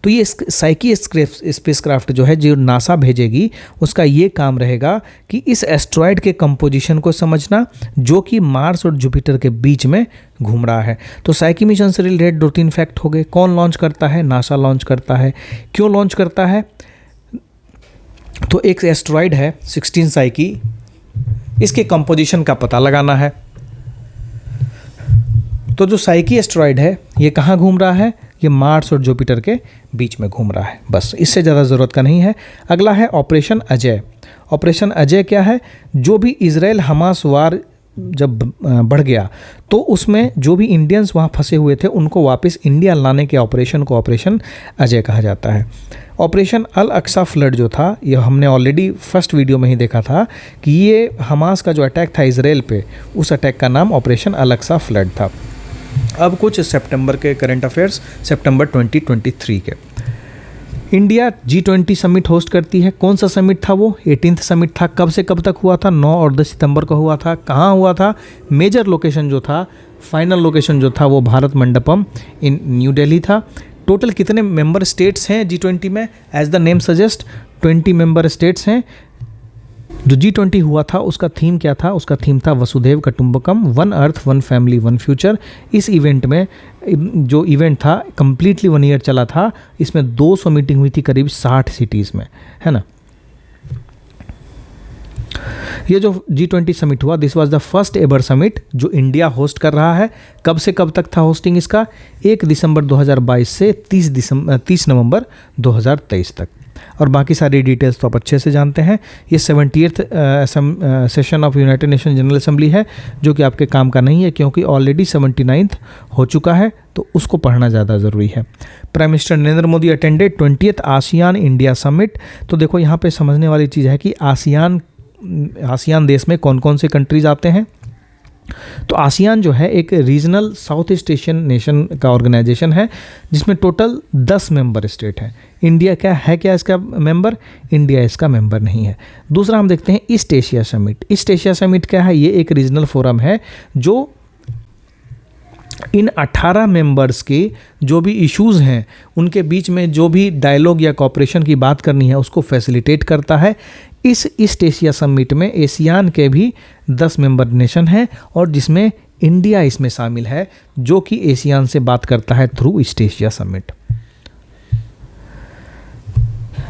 तो ये साइकी स्पेसक्राफ्ट जो है, जो नासा भेजेगी, उसका ये काम रहेगा कि इस एस्टेरॉयड के कंपोजिशन को समझना, जो कि मार्स और जुपिटर के बीच में घूम रहा है। तो साइकी मिशन से रिलेटेड 2-3 फैक्ट हो गए। कौन लॉन्च करता है? नासा लॉन्च करता है। क्यों लॉन्च करता है? तो एक एस्टेरॉयड है 16 साइकी, इसके कंपोजिशन का पता लगाना है। तो जो साइकी एस्टेरॉयड है ये कहाँ घूम रहा है? ये मार्स और जुपिटर के बीच में घूम रहा है, बस, इससे ज़्यादा ज़रूरत का नहीं है। अगला है ऑपरेशन अजय। ऑपरेशन अजय क्या है? जो भी इजराइल हमास वार जब बढ़ गया तो उसमें जो भी इंडियंस वहाँ फंसे हुए थे उनको वापस इंडिया लाने के ऑपरेशन को ऑपरेशन अजय कहा जाता है। ऑपरेशन अल अक्सा फ्लड जो था, ये हमने ऑलरेडी फर्स्ट वीडियो में ही देखा था कि ये हमास का जो अटैक था इजराइल पे, उस अटैक का नाम ऑपरेशन अल अक्सा फ्लड था। अब कुछ सितंबर के करंट अफेयर्स, सितंबर 2023 के। इंडिया G20 समिट होस्ट करती है। कौन सा समिट था वो? 18th समिट था। कब से कब तक हुआ था? 9 और 10 सितंबर को हुआ था। कहाँ हुआ था? मेजर लोकेशन जो था, फाइनल लोकेशन जो था, वो भारत मंडपम इन न्यू दिल्ली था। टोटल कितने मेंबर स्टेट्स हैं G20 में? As the name suggest 20 member states हैं। जो G20 हुआ था उसका थीम क्या था? उसका थीम था वसुधैव कुटुंबकम, one earth one family one future. इस इवेंट में, जो इवेंट था कम्प्लीटली 1 ईयर चला था, इसमें 200 मीटिंग हुई थी करीब 60 सिटीज़ में, है ना। ये जो G20 समिट हुआ, this was the first ever summit जो इंडिया होस्ट कर रहा है। कब से कब तक था होस्टिंग इसका? 1 दिसंबर 2022 से 30 नवंबर 2023 तक। और बाकी सारी डिटेल्स तो आप अच्छे से जानते हैं। ये 70th session of United nation general assembly है, जो कि आपके काम का नहीं है क्योंकि ऑलरेडी 79th हो चुका है, तो उसको पढ़ना ज़्यादा ज़रूरी है। Prime minister Narendra Modi attended 20th ASEAN India summit. तो देखो यहाँ पे समझने वाली चीज़ है कि आसियान देश में कौन कौन से कंट्रीज़ आते हैं। तो आसियान जो है एक regional south east Asian nation का ऑर्गेनाइजेशन है, जिसमें टोटल 10 मेंबर स्टेट हैं। इंडिया क्या इसका मेंबर? इंडिया इसका मेंबर नहीं है। दूसरा हम देखते हैं east Asia summit. East Asia summit क्या है? ये एक रीजनल फोरम है जो इन 18 मेंबर्स के जो भी इश्यूज़ हैं उनके बीच में जो भी डायलॉग या कॉपरेशन की बात करनी है उसको फैसिलिटेट करता है। इस ईस्ट एशिया समिट में एशियान के भी 10 मेंबर नेशन हैं और जिसमें इंडिया इसमें शामिल है, जो कि एशियान से बात करता है थ्रू ईस्ट एशिया समिट।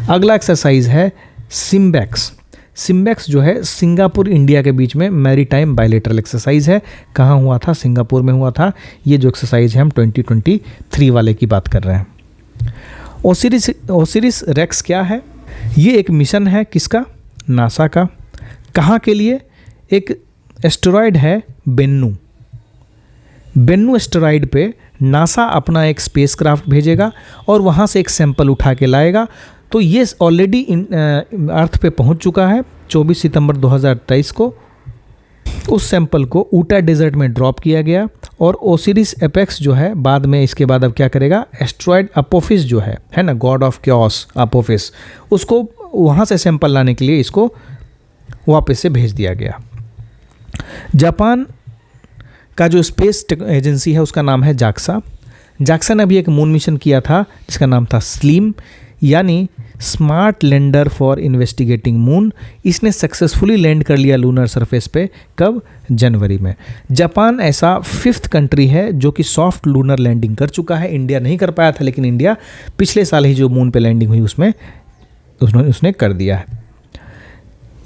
अगला एक्सरसाइज है सिम्बैक्स। सिम्बैक्स जो है सिंगापुर इंडिया के बीच में मैरीटाइम बायलैटरल एक्सरसाइज है। कहाँ हुआ था? सिंगापुर में हुआ था। ये जो एक्सरसाइज है हम 2023 वाले की बात कर रहे हैं। ओसिरिस रेक्स क्या है? ये एक मिशन है किसका? नासा का। कहाँ के लिए? एक एस्टेरॉयड है बेन्नू। बेन्नू एस्टेरॉयड पे नासा अपना एक स्पेसक्राफ्ट भेजेगा और वहाँ से एक सैंपल उठा के लाएगा। तो ये ऑलरेडी अर्थ पे पहुँच चुका है 24 सितंबर 2023 को। उस सैंपल को ऊटा डेजर्ट में ड्रॉप किया गया और ओसिरिस एपेक्स जो है बाद में, इसके बाद अब क्या करेगा, एस्ट्रॉयड अपोफिस जो है ना, गॉड ऑफ क्योस अपोफिस, उसको वहाँ से सैंपल लाने के लिए इसको वापस से भेज दिया गया। जापान का जो स्पेस एजेंसी है उसका नाम है जाक्सा। जाक्सा ने अभी एक मून मिशन किया था जिसका नाम था स्लीम। यानी smart lander for investigating moon, इसने सक्सेसफुली लैंड कर लिया लूनर सरफेस पे। कब? जनवरी में। जापान ऐसा 5th कंट्री है जो कि सॉफ्ट लूनर लैंडिंग कर चुका है। इंडिया नहीं कर पाया था, लेकिन इंडिया पिछले साल ही जो मून पे लैंडिंग हुई उसमें उसने कर दिया है।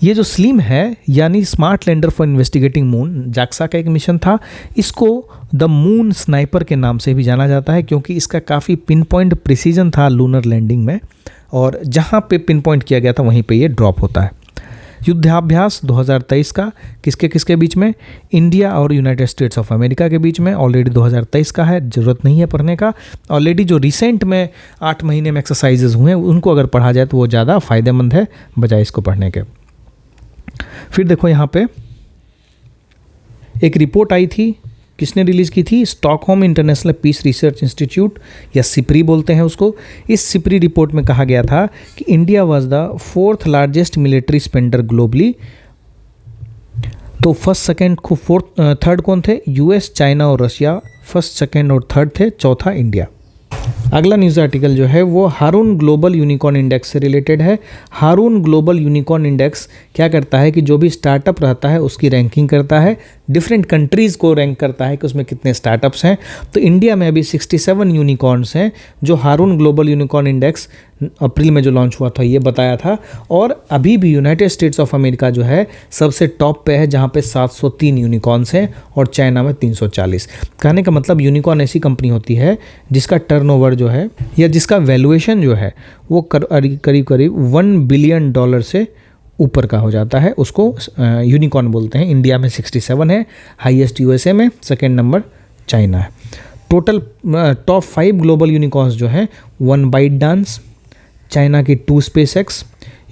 ये जो स्लिम है यानी smart lander for investigating moon, JAXA का एक मिशन था। इसको द मून स्नाइपर के नाम से भी जाना जाता है क्योंकि इसका काफ़ी पिन पॉइंट प्रिसीजन था लूनर लैंडिंग में, और जहाँ पे पिन पॉइंट किया गया था वहीं पे ये ड्रॉप होता है। युद्धाभ्यास 2023 का किसके किसके बीच में? इंडिया और यूनाइटेड स्टेट्स ऑफ अमेरिका के बीच में। ऑलरेडी 2023 का है, ज़रूरत नहीं है पढ़ने का। ऑलरेडी जो रिसेंट में 8 महीने में एक्सरसाइजेज हुए हैं उनको अगर पढ़ा जाए तो वो ज़्यादा फ़ायदेमंद है बजाय इसको पढ़ने के। फिर देखो यहाँ पे एक रिपोर्ट आई थी, किसने रिलीज़ की थी? Stockholm International Peace Research Institute या सिप्री बोलते हैं उसको। इस सिप्री रिपोर्ट में कहा गया था कि India was the 4th largest military spender globally. तो फर्स्ट, सेकंड, थर्ड कौन थे? यूएस, चाइना और रशिया फर्स्ट, सेकंड और थर्ड थे, चौथा इंडिया। अगला न्यूज़ आर्टिकल जो है वो हारून ग्लोबल यूनिकॉर्न इंडेक्स से रिलेटेड है। हारून ग्लोबल यूनिकॉर्न इंडेक्स क्या करता है कि जो भी स्टार्टअप रहता है उसकी रैंकिंग करता है, डिफरेंट कंट्रीज़ को रैंक करता है कि उसमें कितने स्टार्टअप्स हैं। तो इंडिया में अभी 67 यूनिकॉर्न्स हैं जो हारून ग्लोबल यूनिकॉर्न इंडेक्स अप्रैल में जो लॉन्च हुआ था ये बताया था। और अभी भी यूनाइटेड स्टेट्स ऑफ अमेरिका जो है सबसे टॉप पे है जहाँ पे 703 यूनिकॉर्न्स हैं और चाइना में 340। कहने का मतलब यूनिकॉर्न ऐसी कंपनी होती है जिसका टर्नओवर जो है या जिसका वैल्यूएशन जो है वो करीब करीब $1 बिलियन से ऊपर का हो जाता है, उसको यूनिकॉर्न बोलते हैं। इंडिया में 67 है, हाईएस्ट यूएसए में, सेकेंड नंबर चाइना है। टोटल टॉप 5 ग्लोबल यूनिकॉर्न्स जो हैं 1 बाइट डांस, चाइना की 2 SpaceX,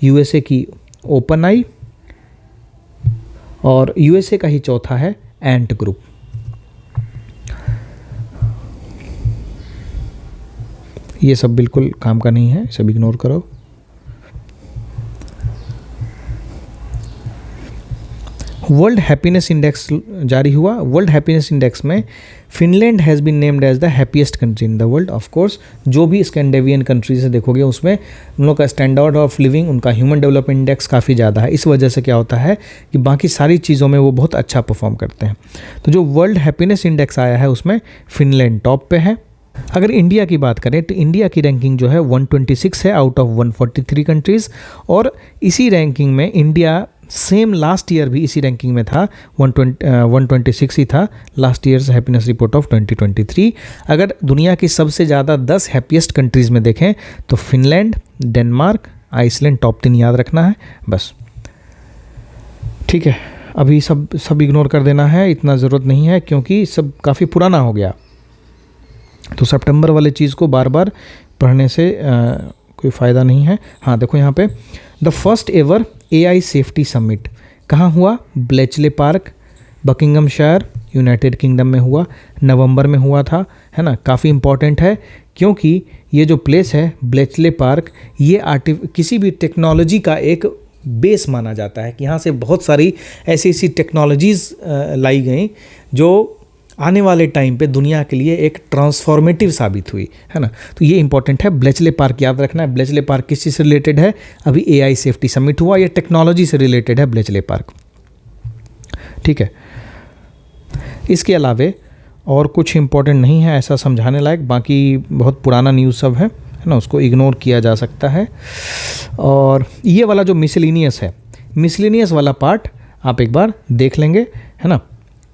यूएसए की ओपन आई और यूएसए का ही चौथा है एंट ग्रुप। ये सब बिल्कुल काम का नहीं है, सब इग्नोर करो। वर्ल्ड हैप्पीनेस इंडेक्स जारी हुआ। वर्ल्ड हैप्पीनेस इंडेक्स में Finland has been named as the happiest country in the world. Of course जो भी स्कैंडिनेवियन कंट्रीज से देखोगे उसमें उन लोग का स्टैंडर्ड ऑफ लिविंग, उनका ह्यूमन डेवलपमेंट इंडेक्स काफ़ी ज़्यादा है। इस वजह से क्या होता है कि बाकी सारी चीज़ों में वो बहुत अच्छा परफॉर्म करते हैं। तो जो वर्ल्ड हैप्पीनेस इंडेक्स आया है उसमें फिनलैंड टॉप पे है। अगर इंडिया की बात करें तो इंडिया की रैंकिंग जो है 126 है आउट ऑफ 143 कंट्रीज़, और इसी रैंकिंग में इंडिया सेम लास्ट ईयर भी इसी रैंकिंग में था, 126 ही था last years happiness report of 2023। अगर दुनिया की सबसे ज़्यादा 10 हैप्पीएस्ट कंट्रीज़ में देखें तो फिनलैंड, डेनमार्क, आइसलैंड टॉप 3 याद रखना है बस। ठीक है, अभी सब इग्नोर कर देना है, इतना ज़रूरत नहीं है क्योंकि सब काफ़ी पुराना हो गया। तो सितंबर वाले चीज़ को बार बार पढ़ने से कोई फ़ायदा नहीं है। हाँ देखो यहाँ पे the first ever AI safety summit कहाँ हुआ? ब्लेचले पार्क, बकिंगमशायर, यूनाइटेड किंगडम में हुआ, नवंबर में हुआ था, है ना। काफ़ी इम्पॉर्टेंट है क्योंकि ये जो प्लेस है ब्लेचले पार्क, ये किसी भी टेक्नोलॉजी का एक बेस माना जाता है कि यहाँ से बहुत सारी ऐसी टेक्नोलॉजीज़ लाई गई जो आने वाले टाइम पे दुनिया के लिए एक ट्रांसफॉर्मेटिव साबित हुई, है ना। तो ये इंपॉर्टेंट है, ब्लेचले पार्क याद रखना है। ब्लेचले पार्क किस चीज़ से रिलेटेड है? अभी AI सेफ्टी समिट हुआ, ये टेक्नोलॉजी से रिलेटेड है ब्लेचले पार्क। ठीक है, इसके अलावे और कुछ इंपॉर्टेंट नहीं है ऐसा समझाने लायक, बाकी बहुत पुराना न्यूज़ सब है ना, उसको इग्नोर किया जा सकता है। और ये वाला जो मिसलेनियस है, मिसलेनियस वाला पार्ट आप एक बार देख लेंगे, है ना।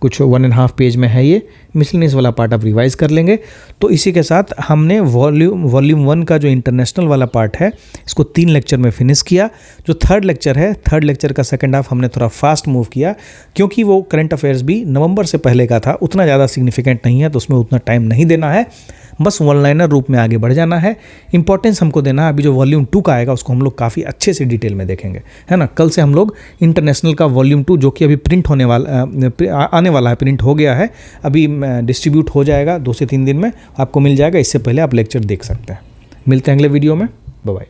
कुछ 1.5 पेज में है ये मिसलेनियस वाला पार्ट, आप रिवाइज कर लेंगे। तो इसी के साथ हमने वॉल्यूम 1 का जो इंटरनेशनल वाला पार्ट है इसको 3 लेक्चर में फिनिश किया। जो थर्ड लेक्चर का सेकंड हाफ हमने थोड़ा फास्ट मूव किया क्योंकि वो करंट अफेयर्स भी नवंबर से पहले का था, उतना ज़्यादा सिग्निफिकेंट नहीं है तो उसमें उतना टाइम नहीं देना है, बस वन लाइनर रूप में आगे बढ़ जाना है। इंपॉर्टेंस हमको देना है। अभी जो वॉल्यूम 2 का आएगा उसको हम लोग काफ़ी अच्छे से डिटेल में देखेंगे, है ना। कल से हम लोग इंटरनेशनल का वॉल्यूम 2 जो कि अभी प्रिंट होने वाला आने वाला है, प्रिंट हो गया है, अभी डिस्ट्रीब्यूट हो जाएगा 2 से 3 दिन में आपको मिल जाएगा। इससे पहले आप लेक्चर देख सकते हैं। मिलते हैं अगले वीडियो में, बाय बाय।